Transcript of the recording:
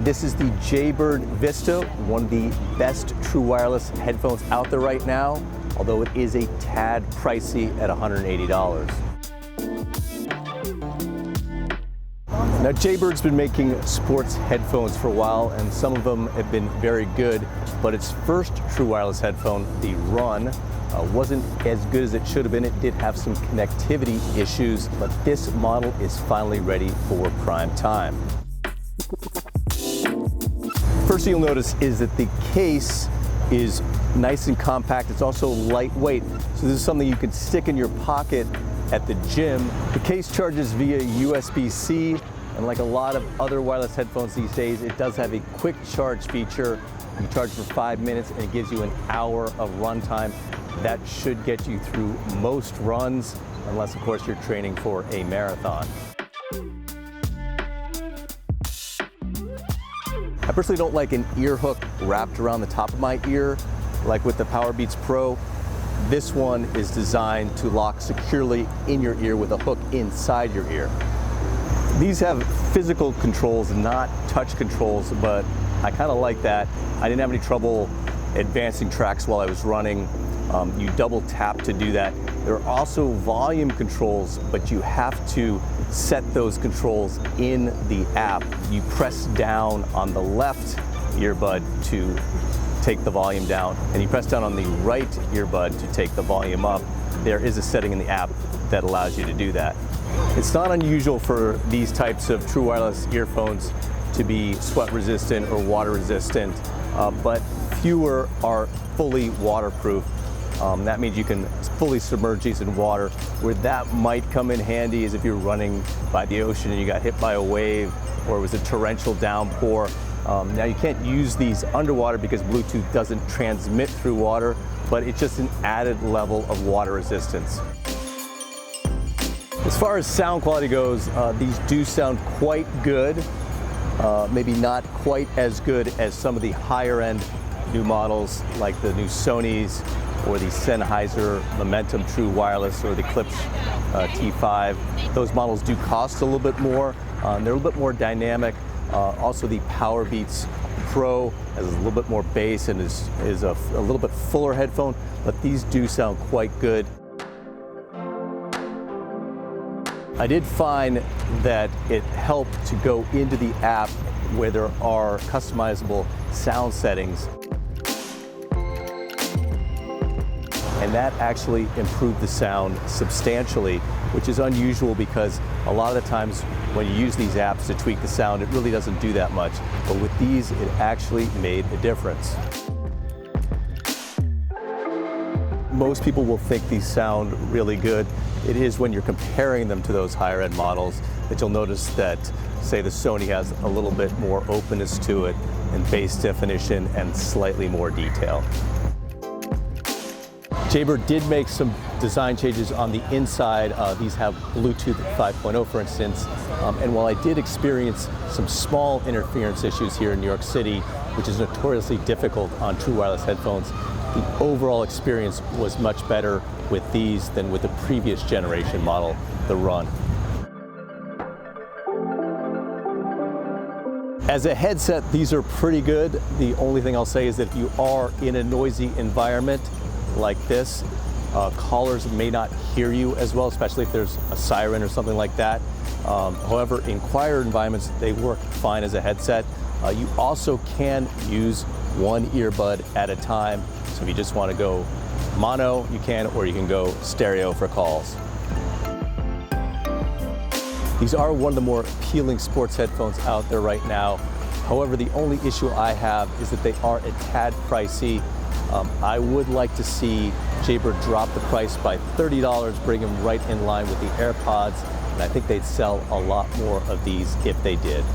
This is the Jaybird Vista, one of the best true wireless headphones out there right now, although it is a tad pricey at $180. Now, Jaybird's been making sports headphones for a while, and some of them have been very good, but its first true wireless headphone, the Run, wasn't as good as it should have been. It did have some connectivity issues, but this model is finally ready for prime time. First thing you'll notice is that the case is nice and compact. It's also lightweight, so this is something you can stick in your pocket at the gym. The case charges via USB-C, and like a lot of other wireless headphones these days, it does have a quick charge feature. You charge for 5 minutes and it gives you an hour of run time. That should get you through most runs, unless of course you're training for a marathon. I personally don't like an ear hook wrapped around the top of my ear, like with the Powerbeats Pro. This one is designed to lock securely in your ear with a hook inside your ear. These have physical controls, not touch controls, but I kind of like that. I didn't have any trouble advancing tracks while I was running. You double tap to do that. There are also volume controls, but you have to set those controls in the app. You press down on the left earbud to take the volume down, and you press down on the right earbud to take the volume up. There is a setting in the app that allows you to do that. It's not unusual for these types of true wireless earphones to be sweat resistant or water resistant, but fewer are fully waterproof. That means you can fully submerge these in water. Where that might come in handy is if you're running by the ocean and you got hit by a wave, or it was a torrential downpour. Now you can't use these underwater because Bluetooth doesn't transmit through water, but it's just an added level of water resistance. As far as sound quality goes, these do sound quite good. Maybe not quite as good as some of the higher end new models like the new Sonys or the Sennheiser Momentum True Wireless or the Klipsch T5. Those models do cost a little bit more. They're a little bit more dynamic. Also the Powerbeats Pro has a little bit more bass and is a little bit fuller headphone, but these do sound quite good. I did find that it helped to go into the app where there are customizable sound settings. And that actually improved the sound substantially, which is unusual because a lot of the times when you use these apps to tweak the sound, it really doesn't do that much. But with these, it actually made a difference. Most people will think these sound really good. It is when you're comparing them to those higher end models that you'll notice that, say, the Sony has a little bit more openness to it and bass definition and slightly more detail. Jaybird did make some design changes on the inside. These have Bluetooth 5.0, for instance. And while I did experience some small interference issues here in New York City, which is notoriously difficult on true wireless headphones, the overall experience was much better with these than with the previous generation model, the Run. As a headset, these are pretty good. The only thing I'll say is that if you are in a noisy environment like this, callers may not hear you as well, especially if there's a siren or something like that. However, in quieter environments, they work fine as a headset. You also can use one earbud at a time. So if you just want to go mono, you can, or you can go stereo for calls. These are one of the more appealing sports headphones out there right now. However, the only issue I have is that they are a tad pricey. I would like to see Jaybird drop the price by $30, bring them right in line with the AirPods, and I think they'd sell a lot more of these if they did.